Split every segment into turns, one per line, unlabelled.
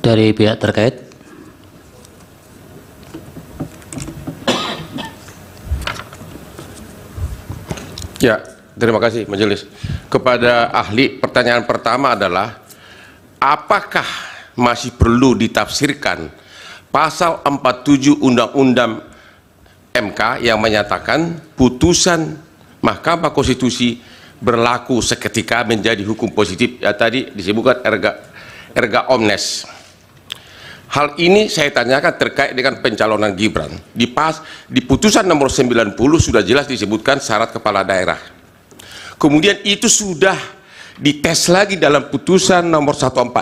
Dari pihak terkait.
Ya, terima kasih Majelis. Kepada ahli, pertanyaan pertama adalah apakah masih perlu ditafsirkan pasal 47 Undang-Undang MK yang menyatakan putusan Mahkamah Konstitusi berlaku seketika menjadi hukum positif, ya tadi disebutkan erga omnes. Hal ini saya tanyakan terkait dengan pencalonan Gibran. Di putusan nomor 90 sudah jelas disebutkan syarat kepala daerah. Kemudian itu sudah dites lagi dalam putusan nomor 145.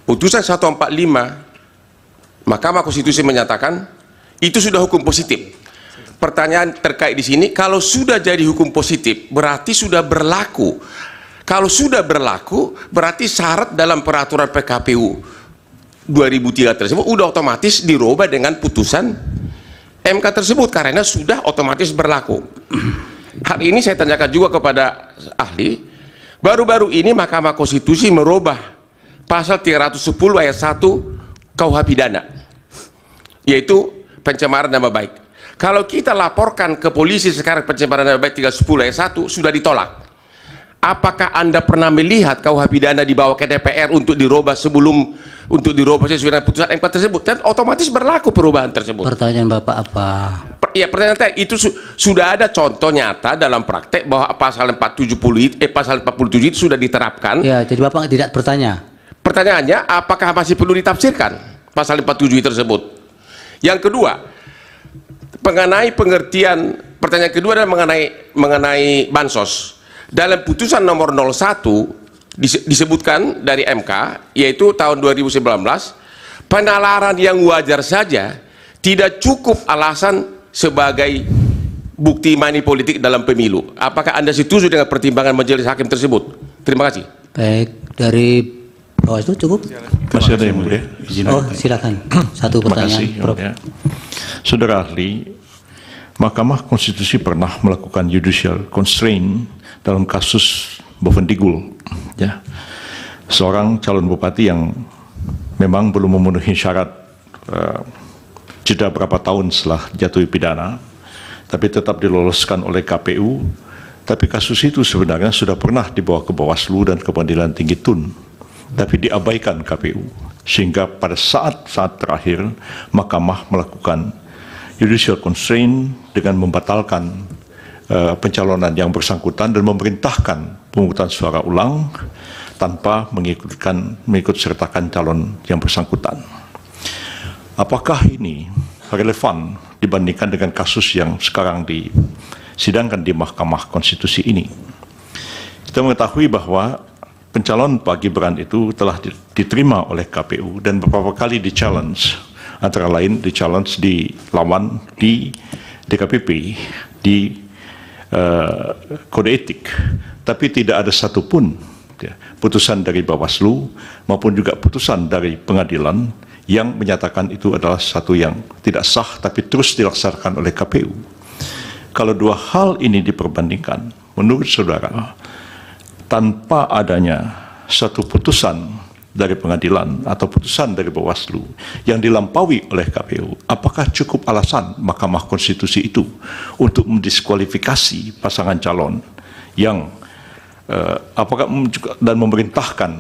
Putusan 145 Mahkamah Konstitusi menyatakan itu sudah hukum positif. Pertanyaan terkait di sini, kalau sudah jadi hukum positif berarti sudah berlaku. Kalau sudah berlaku berarti syarat dalam peraturan PKPU 2003 tersebut udah otomatis dirubah dengan putusan MK tersebut karena sudah otomatis berlaku. Hal ini saya tanyakan juga kepada ahli. Baru-baru ini Mahkamah Konstitusi merubah pasal 310 ayat 1 KUH pidana, yaitu pencemaran nama baik. Kalau kita laporkan ke polisi sekarang pencemaran nama baik 310 ayat 1 sudah ditolak. Apakah Anda pernah melihat KUH pidana dibawa ke DPR untuk dirubah sesuai dengan putusan MK tersebut? Dan otomatis berlaku perubahan tersebut.
Pertanyaan Bapak apa?
Ya, pertanyaan saya itu sudah ada contoh nyata dalam praktek bahwa pasal 47 itu sudah diterapkan.
Ya, jadi Bapak tidak bertanya.
Pertanyaannya, apakah masih perlu ditafsirkan pasal 47 tersebut? Yang kedua, mengenai pengertian, pertanyaan kedua adalah mengenai bansos. Dalam putusan nomor 01 disebutkan dari MK, yaitu tahun 2019, penalaran yang wajar saja tidak cukup alasan sebagai bukti money politik dalam pemilu. Apakah Anda setuju dengan pertimbangan majelis hakim tersebut? Terima kasih.
Baik, dari Bawaslu cukup?
Masih ada yang mulia?
Oh, silakan. Satu pertanyaan, Prof.
Ya. Saudara ahli, Mahkamah Konstitusi pernah melakukan judicial constraint dalam kasus Bovendigul, ya, seorang calon bupati yang memang belum memenuhi syarat jeda berapa tahun setelah jatuh pidana, tapi tetap diloloskan oleh KPU. Tapi kasus itu sebenarnya sudah pernah dibawa ke Bawaslu dan ke Pengadilan Tinggi Tun, tapi diabaikan KPU, sehingga pada saat terakhir Mahkamah melakukan judicial constraint dengan membatalkan pencalonan yang bersangkutan dan memerintahkan pemungutan suara ulang tanpa mengikut sertakan calon yang bersangkutan. Apakah ini relevan dibandingkan dengan kasus yang sekarang disidangkan di Mahkamah Konstitusi ini? Kita mengetahui bahwa pencalon Pak Gibran itu telah diterima oleh KPU dan beberapa kali di-challenge, antara lain di-challenge, dilawan di DKPP, di kode etik, tapi tidak ada satupun putusan dari Bawaslu maupun juga putusan dari pengadilan yang menyatakan itu adalah satu yang tidak sah tapi terus dilaksanakan oleh KPU. Kalau dua hal ini diperbandingkan, menurut saudara, tanpa adanya satu putusan dari pengadilan atau putusan dari Bawaslu yang dilampaui oleh KPU, apakah cukup alasan Mahkamah Konstitusi itu untuk mendiskualifikasi pasangan calon yang dan memerintahkan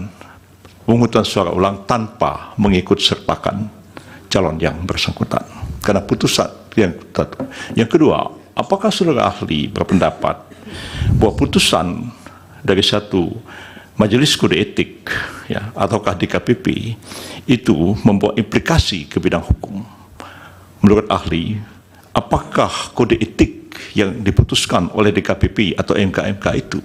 pemungutan suara ulang tanpa mengikut sertakan calon yang bersangkutan? Karena putusan yang satu. Yang kedua, apakah saudara ahli berpendapat bahwa putusan dari satu Majelis Kode Etik, ya, ataukah DKPP itu membawa implikasi ke bidang hukum? Menurut ahli, apakah kode etik yang diputuskan oleh DKPP atau MK-MK itu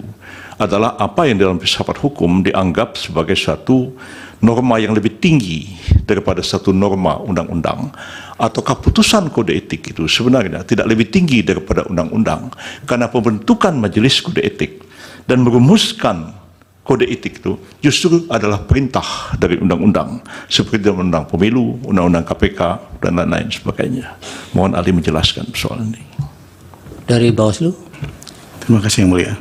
adalah apa yang dalam filsafat hukum dianggap sebagai suatu norma yang lebih tinggi daripada satu norma undang-undang? Ataukah putusan kode etik itu sebenarnya tidak lebih tinggi daripada undang-undang karena pembentukan Majelis Kode Etik dan merumuskan kode etik itu justru adalah perintah dari undang-undang seperti undang-undang pemilu, undang-undang KPK, dan lain-lain sebagainya. Mohon ahli menjelaskan soal ini.
Dari Bawaslu.
Terima kasih yang mulia.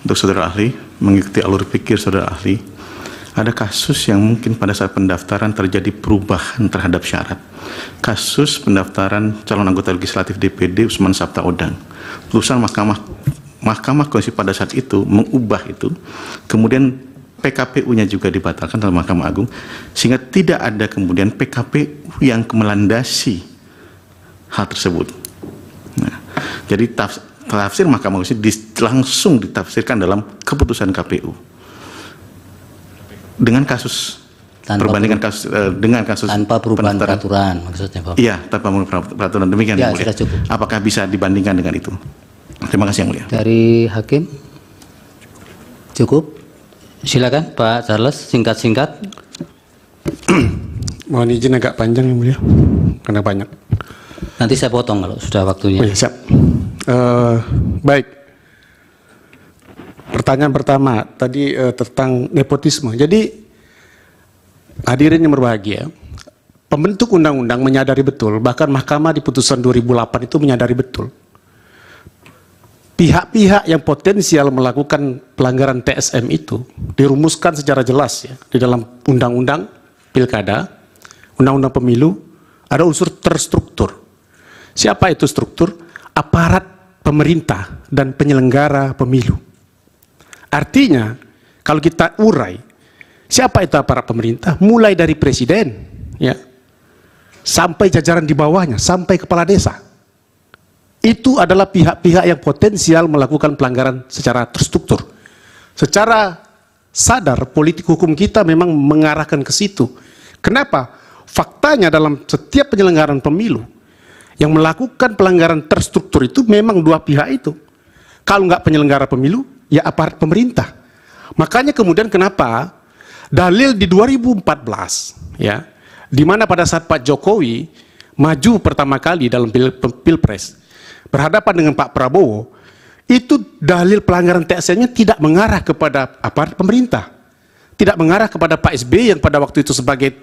Untuk saudara ahli, mengikuti alur pikir saudara ahli, Ada kasus yang mungkin pada saat pendaftaran terjadi perubahan terhadap syarat. Kasus pendaftaran calon anggota legislatif DPD Usman Sabta Odang. Putusan Mahkamah Konstitusi pada saat itu mengubah itu, kemudian PKPU-nya juga dibatalkan dalam Mahkamah Agung, sehingga tidak ada kemudian PKPU yang melandasi hal tersebut. Nah, jadi tafsir Mahkamah Konstitusi langsung ditafsirkan dalam keputusan KPU. Dengan kasus perbandingan kasus dengan kasus
tanpa perubahan peraturan maksudnya Pak.
Iya, tanpa peraturan, demikian
Ya,
yang mulia.
sudah cukup.
Apakah bisa dibandingkan dengan itu? Terima kasih yang mulia.
Dari hakim cukup. Silakan Pak Charles, singkat-singkat.
Mohon izin agak panjang yang mulia, karena banyak.
Nanti saya potong kalau sudah waktunya.
Oh ya, siap. Baik. Pertanyaan pertama tadi tentang nepotisme. Jadi hadirin yang berbahagia, pembentuk undang-undang menyadari betul, bahkan Mahkamah di putusan 2008 itu menyadari betul, pihak-pihak yang potensial melakukan pelanggaran TSM itu dirumuskan secara jelas ya di dalam undang-undang pilkada, undang-undang pemilu, ada unsur terstruktur. Siapa itu struktur? Aparat pemerintah dan penyelenggara pemilu. Artinya, kalau kita urai, siapa itu aparat pemerintah? Mulai dari presiden, ya, sampai jajaran di bawahnya, sampai kepala desa. Itu adalah pihak-pihak yang potensial melakukan pelanggaran secara terstruktur. Secara sadar, politik hukum kita memang mengarahkan ke situ. Kenapa? Faktanya dalam setiap penyelenggaraan pemilu, yang melakukan pelanggaran terstruktur itu memang dua pihak itu. Kalau nggak penyelenggara pemilu, ya aparat pemerintah. Makanya kemudian kenapa dalil di 2014, ya, di mana pada saat Pak Jokowi maju pertama kali dalam pilpres, berhadapan dengan Pak Prabowo, itu dalil pelanggaran TSM-nya tidak mengarah kepada aparat pemerintah, tidak mengarah kepada Pak SBY yang pada waktu itu sebagai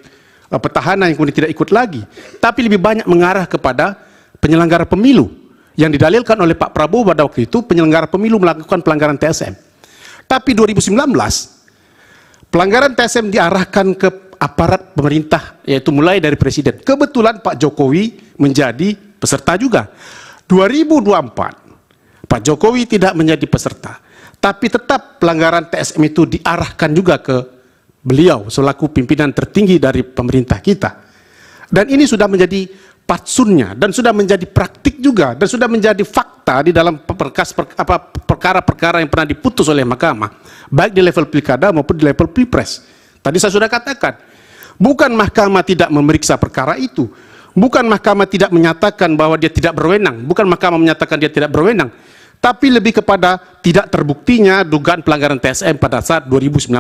petahana yang kemudian tidak ikut lagi, tapi lebih banyak mengarah kepada penyelenggara pemilu yang didalilkan oleh Pak Prabowo pada waktu itu penyelenggara pemilu melakukan pelanggaran TSM. Tapi 2019 pelanggaran TSM diarahkan ke aparat pemerintah, yaitu mulai dari presiden. Kebetulan Pak Jokowi menjadi peserta juga. 2024 Pak Jokowi tidak menjadi peserta, tapi tetap pelanggaran TSM itu diarahkan juga ke beliau selaku pimpinan tertinggi dari pemerintah kita. Dan ini sudah menjadi patsunnya dan sudah menjadi praktik juga dan sudah menjadi fakta di dalam perkara-perkara yang pernah diputus oleh mahkamah, baik di level pilkada maupun di level pilpres. Tadi saya sudah katakan, bukan mahkamah tidak memeriksa perkara itu, bukan mahkamah tidak menyatakan bahwa dia tidak berwenang, bukan mahkamah menyatakan dia tidak berwenang, tapi lebih kepada tidak terbuktinya dugaan pelanggaran TSM pada saat 2019.